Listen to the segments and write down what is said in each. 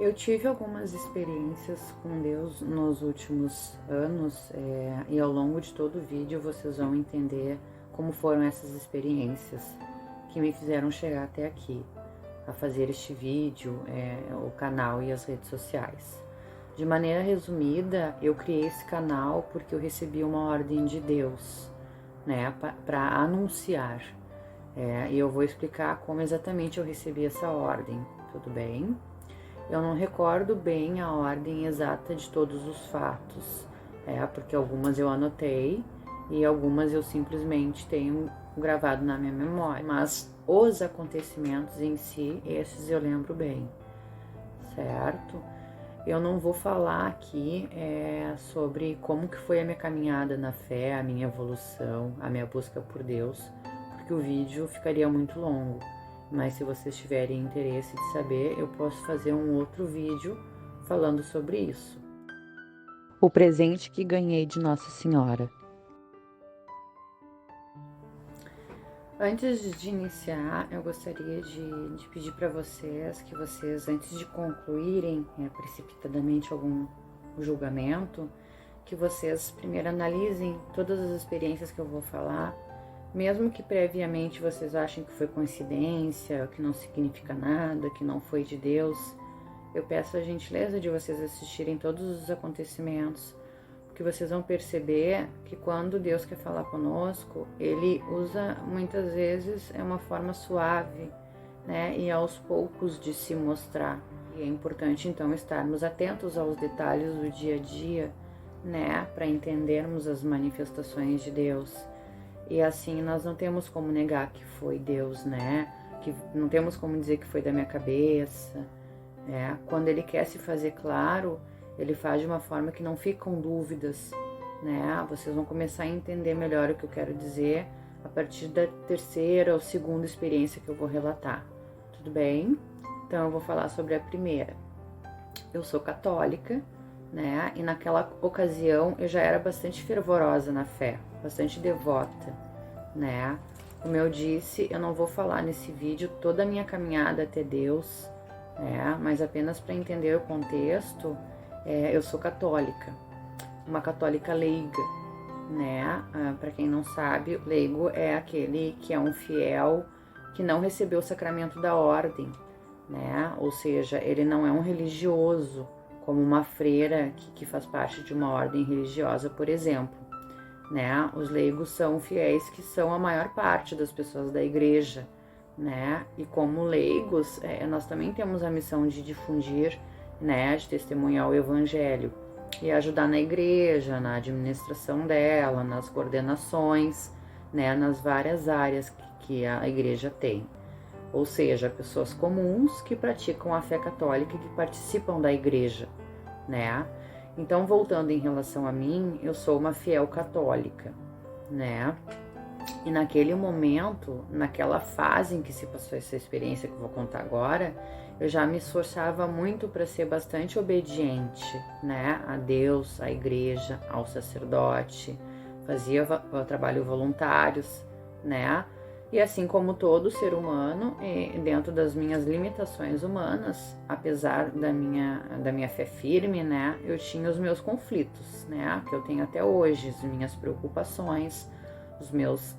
Eu tive algumas experiências com Deus nos últimos anos e ao longo de todo o vídeo vocês vão entender como foram essas experiências que me fizeram chegar até aqui, a fazer este vídeo, o canal e as redes sociais. De maneira resumida, eu criei esse canal porque eu recebi uma ordem de Deus, né, para anunciar. E eu vou explicar como exatamente eu recebi essa ordem, tudo bem? Eu não recordo bem a ordem exata de todos os fatos, porque algumas eu anotei e algumas eu simplesmente tenho gravado na minha memória, mas os acontecimentos em si, esses eu lembro bem, certo? Eu não vou falar aqui sobre como que foi a minha caminhada na fé, a minha evolução, a minha busca por Deus, porque o vídeo ficaria muito longo. Mas se vocês tiverem interesse de saber, eu posso fazer um outro vídeo falando sobre isso. O presente que ganhei de Nossa Senhora. Antes de iniciar, eu gostaria de pedir para vocês que vocês, antes de concluírem precipitadamente algum julgamento, que vocês primeiro analisem todas as experiências que eu vou falar, mesmo que previamente vocês achem que foi coincidência, que não significa nada, que não foi de Deus, eu peço a gentileza de vocês assistirem todos os acontecimentos, porque vocês vão perceber que quando Deus quer falar conosco, Ele usa muitas vezes uma forma suave, né, e aos poucos de se mostrar. E é importante então estarmos atentos aos detalhes do dia a dia, né, para entendermos as manifestações de Deus. E assim nós não temos como negar que foi Deus, né? Que não temos como dizer que foi da minha cabeça, né? Quando Ele quer se fazer claro, Ele faz de uma forma que não ficam dúvidas, né? Vocês vão começar a entender melhor o que eu quero dizer a partir da terceira ou segunda experiência que eu vou relatar, tudo bem? Então eu vou falar sobre a primeira. Eu sou católica, né? E naquela ocasião eu já era bastante fervorosa na fé, bastante devota, né? Como eu disse, eu não vou falar nesse vídeo toda a minha caminhada até Deus, né? Mas apenas para entender o contexto, eu sou católica, uma católica leiga, né? Para quem não sabe, leigo é aquele que é um fiel que não recebeu o sacramento da ordem, né? Ou seja, ele não é um religioso, como uma freira que faz parte de uma ordem religiosa, por exemplo, né? Os leigos são fiéis que são a maior parte das pessoas da igreja, né? E como leigos, nós também temos a missão de difundir, né? De testemunhar o evangelho e ajudar na igreja, na administração dela, nas coordenações, né? Nas várias áreas que a igreja tem. Ou seja, pessoas comuns que praticam a fé católica e que participam da igreja, né? Então, voltando em relação a mim, eu sou uma fiel católica, né? E naquele momento, naquela fase em que se passou essa experiência que eu vou contar agora, eu já me esforçava muito para ser bastante obediente, né? A Deus, à igreja, ao sacerdote, fazia trabalho voluntários, né? E assim como todo ser humano, dentro das minhas limitações humanas, apesar da minha fé firme, né, eu tinha os meus conflitos, né, que eu tenho até hoje, as minhas preocupações, os meus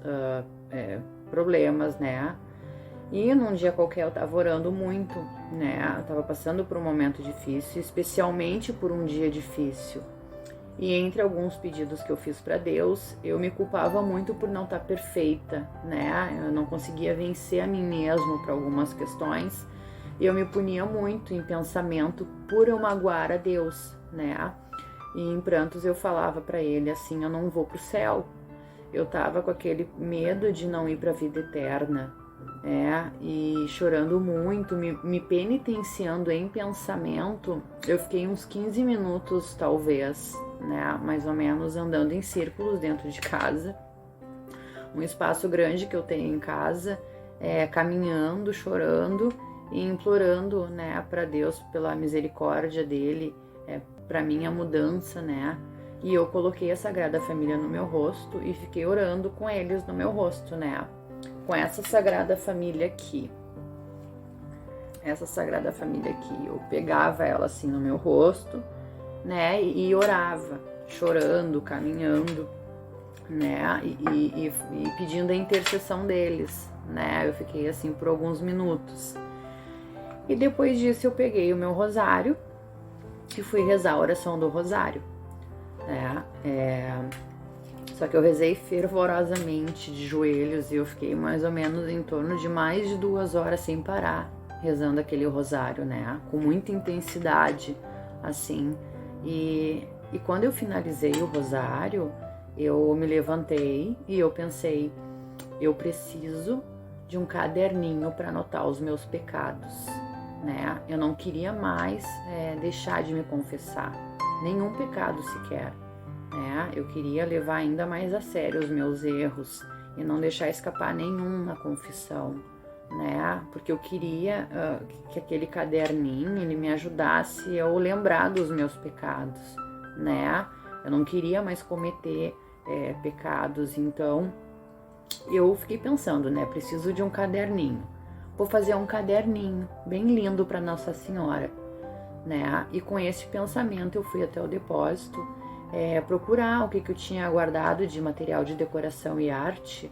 problemas, né. E num dia qualquer eu tava orando muito, né, eu tava passando por um momento difícil, especialmente por um dia difícil. E entre alguns pedidos que eu fiz para Deus, eu me culpava muito por não estar perfeita, né? Eu não conseguia vencer a mim mesmo para algumas questões. E eu me punia muito em pensamento por eu magoar a Deus, né? E em prantos eu falava para Ele assim, eu não vou pro céu. Eu tava com aquele medo de não ir para a vida eterna, e chorando muito, me penitenciando em pensamento. Eu fiquei uns 15 minutos, talvez, né, mais ou menos, andando em círculos dentro de casa, um espaço grande que eu tenho em casa, caminhando, chorando e implorando, né, para Deus, pela misericórdia dele, para minha mudança, né. E eu coloquei a Sagrada Família no meu rosto e fiquei orando com eles no meu rosto, né, com essa Sagrada Família aqui. essa Sagrada Família aqui. Eu pegava ela assim no meu rosto, né, e orava, chorando, caminhando, né, e pedindo a intercessão deles, né. Eu fiquei assim por alguns minutos. E depois disso eu peguei o meu rosário e fui rezar a oração do rosário, né. Só que eu rezei fervorosamente de joelhos e eu fiquei mais ou menos em torno de mais de 2 horas sem parar, rezando aquele rosário, né? Com muita intensidade, assim. E quando eu finalizei o rosário, eu me levantei e eu pensei, eu preciso de um caderninho para anotar os meus pecados, né? Eu não queria mais deixar de me confessar, nenhum pecado sequer. Eu queria levar ainda mais a sério os meus erros e não deixar escapar nenhum na confissão, né? Porque eu queria que aquele caderninho ele me ajudasse a lembrar dos meus pecados, né? Eu não queria mais cometer pecados, então eu fiquei pensando, né? Preciso de um caderninho. Vou fazer um caderninho bem lindo para Nossa Senhora, né? E com esse pensamento eu fui até o depósito procurar o que eu tinha guardado de material de decoração e arte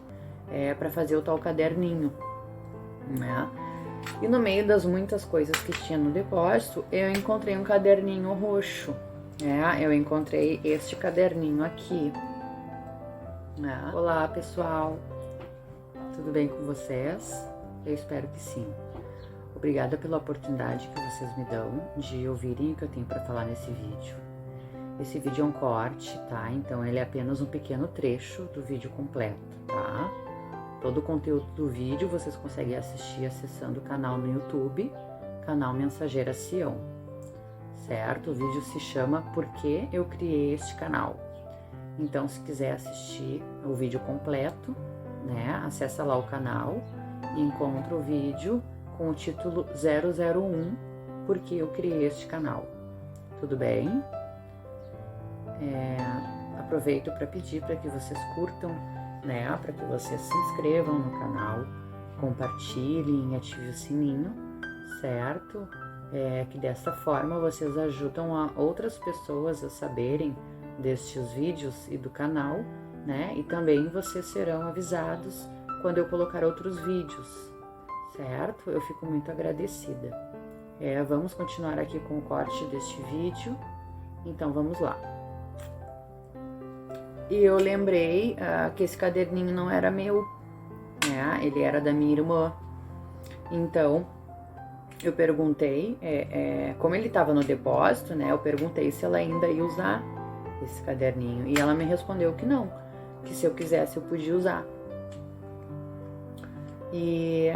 para fazer o tal caderninho, né? E no meio das muitas coisas que tinha no depósito, eu encontrei um caderninho roxo, né? Eu encontrei este caderninho aqui, né? Olá, pessoal, tudo bem com vocês? Eu espero que sim. Obrigada pela oportunidade que vocês me dão de ouvirem o que eu tenho para falar nesse vídeo. Esse vídeo é um corte, tá? Então ele é apenas um pequeno trecho do vídeo completo, tá? Todo o conteúdo do vídeo vocês conseguem assistir acessando o canal no YouTube, canal Mensageira Sião, certo? O vídeo se chama Por que eu criei este canal? Então, se quiser assistir o vídeo completo, né? Acessa lá o canal e encontra o vídeo com o título 001, Por que eu criei este canal? Tudo bem? Aproveito para pedir para que vocês curtam, né, para que vocês se inscrevam no canal, compartilhem e ativem o sininho, certo? Que dessa forma vocês ajudam a outras pessoas a saberem destes vídeos e do canal, né? E também vocês serão avisados quando eu colocar outros vídeos, certo? Eu fico muito agradecida. Vamos continuar aqui com o corte deste vídeo, então vamos lá. E eu lembrei que esse caderninho não era meu, né? Ele era da minha irmã. Então, eu perguntei, como ele estava no depósito, né? Eu perguntei se ela ainda ia usar esse caderninho. E ela me respondeu que não, que se eu quisesse eu podia usar. E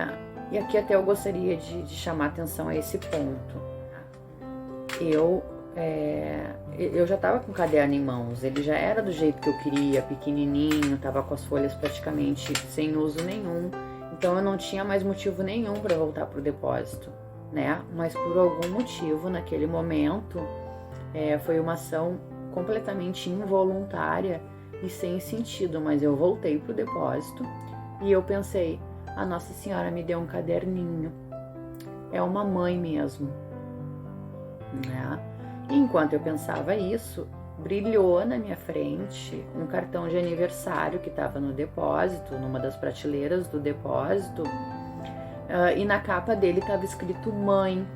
aqui até eu gostaria de chamar atenção a esse ponto. Eu já estava com o caderno em mãos, ele já era do jeito que eu queria, pequenininho, estava com as folhas praticamente sem uso nenhum, então eu não tinha mais motivo nenhum para voltar para o depósito, né? Mas por algum motivo, naquele momento, foi uma ação completamente involuntária e sem sentido, mas eu voltei para o depósito e eu pensei, a Nossa Senhora me deu um caderninho, é uma mãe mesmo, né? E enquanto eu pensava isso, brilhou na minha frente um cartão de aniversário que estava no depósito, numa das prateleiras do depósito, e na capa dele estava escrito mãe.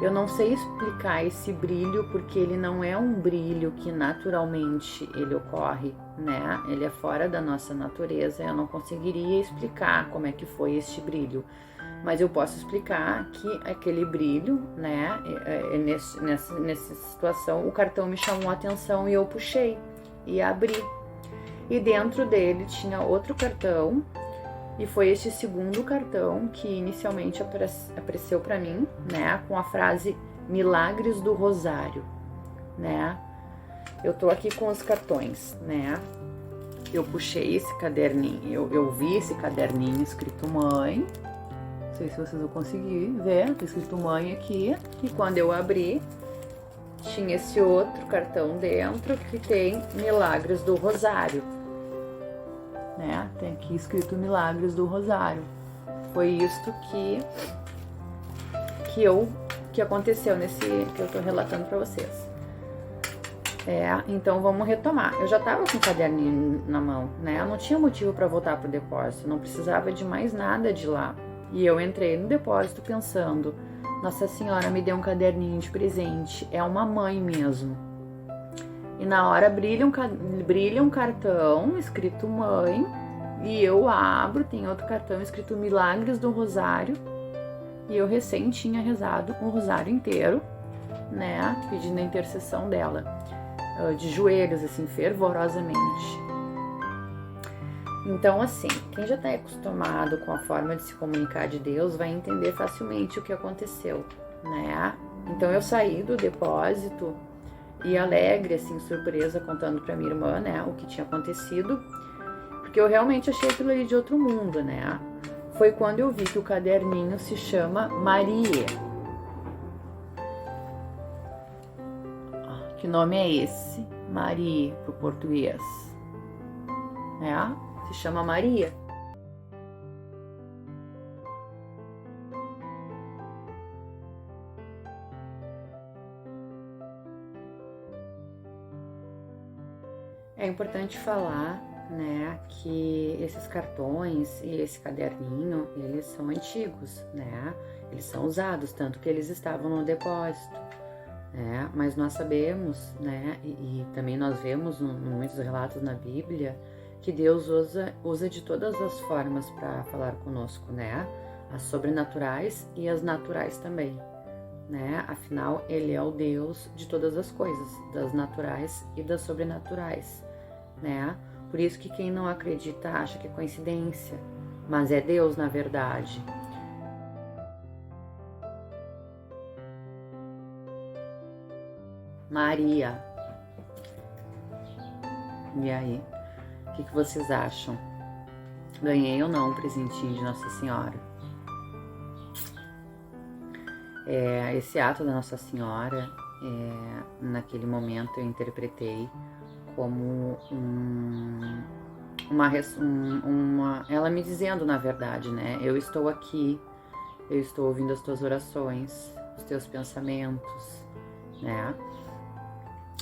Eu não sei explicar esse brilho porque ele não é um brilho que naturalmente ele ocorre, né? Ele é fora da nossa natureza, eu não conseguiria explicar como é que foi este brilho. Mas eu posso explicar que aquele brilho, né, nessa situação, o cartão me chamou a atenção e eu puxei e abri. E dentro dele tinha outro cartão, e foi este segundo cartão que inicialmente apareceu para mim, né, com a frase Milagres do Rosário, né. Eu tô aqui com os cartões, né. Eu puxei esse caderninho, eu vi esse caderninho escrito mãe. Não sei se vocês vão conseguir ver, tá escrito mãe aqui, e quando eu abri, tinha esse outro cartão dentro que tem Milagres do Rosário, né? Tem aqui escrito Milagres do Rosário. Foi isto que que aconteceu nesse que eu tô relatando para vocês. Então vamos retomar. Eu já tava com o caderninho na mão, né? Eu não tinha motivo para voltar pro depósito, não precisava de mais nada de lá. E eu entrei no depósito pensando, Nossa Senhora me deu um caderninho de presente, é uma mãe mesmo. E na hora brilha um cartão escrito mãe, e eu abro, tem outro cartão escrito Milagres do Rosário, e eu recém tinha rezado um rosário inteiro, né, pedindo a intercessão dela, de joelhos, assim, fervorosamente. Então, assim, quem já está acostumado com a forma de se comunicar de Deus vai entender facilmente o que aconteceu, né? Então eu saí do depósito e alegre, assim, surpresa, contando para minha irmã, né, o que tinha acontecido, porque eu realmente achei aquilo ali de outro mundo, né? Foi quando eu vi que o caderninho se chama Marie. Que nome é esse? Marie, pro português, né? Se chama Maria. É importante falar, né, que esses cartões e esse caderninho, eles são antigos, né? Eles são usados, tanto que eles estavam no depósito, né? Mas nós sabemos, né, e também nós vemos em muitos relatos na Bíblia, que Deus usa de todas as formas para falar conosco, né? As sobrenaturais e as naturais também, né? Afinal, Ele é o Deus de todas as coisas, das naturais e das sobrenaturais, né? Por isso que quem não acredita acha que é coincidência, mas é Deus na verdade. Maria. E aí? O que vocês acham? Ganhei ou não um presentinho de Nossa Senhora? Esse ato da Nossa Senhora, naquele momento eu interpretei como ela me dizendo, na verdade, né? Eu estou aqui, eu estou ouvindo as tuas orações, os teus pensamentos, né?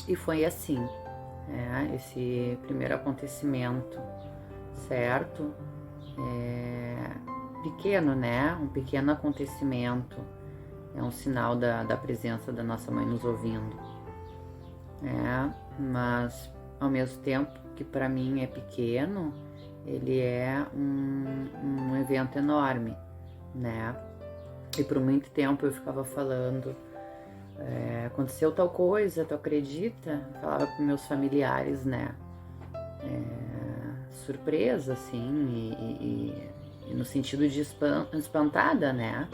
E foi assim. Esse primeiro acontecimento, certo? Pequeno, né? Um pequeno acontecimento é um sinal da presença da nossa mãe nos ouvindo, mas ao mesmo tempo que para mim é pequeno, ele é um evento enorme, né? E por muito tempo eu ficava falando, aconteceu tal coisa, tu acredita? Falava para meus familiares, né? Surpresa, assim, e no sentido de espantada, né?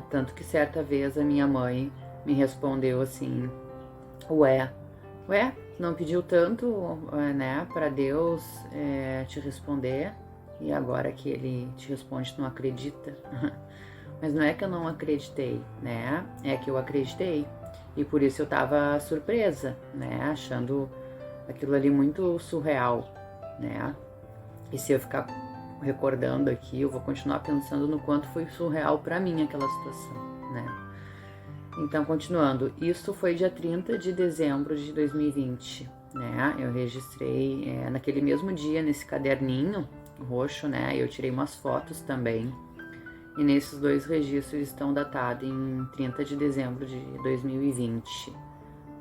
Tanto que certa vez a minha mãe me respondeu assim, ué, não pediu tanto, né, para Deus te responder, e agora que Ele te responde, tu não acredita? Mas não é que eu não acreditei, né? É que eu acreditei. E por isso eu tava surpresa, né? Achando aquilo ali muito surreal, né? E se eu ficar recordando aqui, eu vou continuar pensando no quanto foi surreal para mim aquela situação, né? Então, continuando. Isso foi dia 30 de dezembro de 2020, né? Eu registrei naquele mesmo dia, nesse caderninho roxo, né? Eu tirei umas fotos também. E nesses dois registros estão datados em 30 de dezembro de 2020,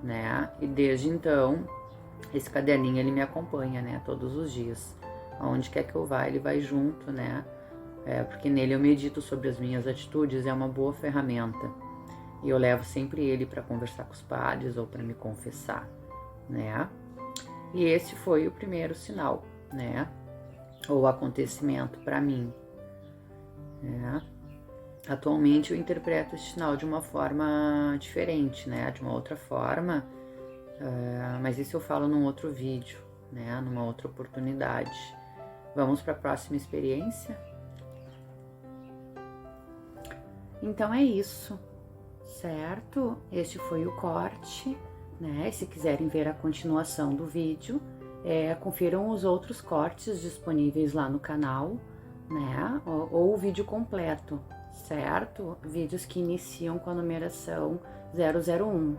né? E desde então, esse caderninho, ele me acompanha, né? Todos os dias. Aonde quer que eu vá, ele vai junto, né? Porque nele eu medito sobre as minhas atitudes, é uma boa ferramenta. E eu levo sempre ele para conversar com os padres ou para me confessar, né? E esse foi o primeiro sinal, né? Ou acontecimento para mim. Atualmente eu interpreto esse sinal de uma forma diferente, né? De uma outra forma, mas isso eu falo num outro vídeo, né? Numa outra oportunidade. Vamos para a próxima experiência? Então é isso, certo? Este foi o corte, né? Se quiserem ver a continuação do vídeo, confiram os outros cortes disponíveis lá no canal, né? Ou o vídeo completo, certo? Vídeos que iniciam com a numeração 001.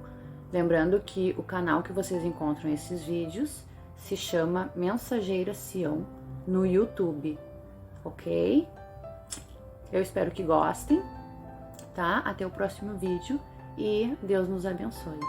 Lembrando que o canal que vocês encontram esses vídeos se chama Mensageira Sião no YouTube, ok? Eu espero que gostem, tá? Até o próximo vídeo e Deus nos abençoe.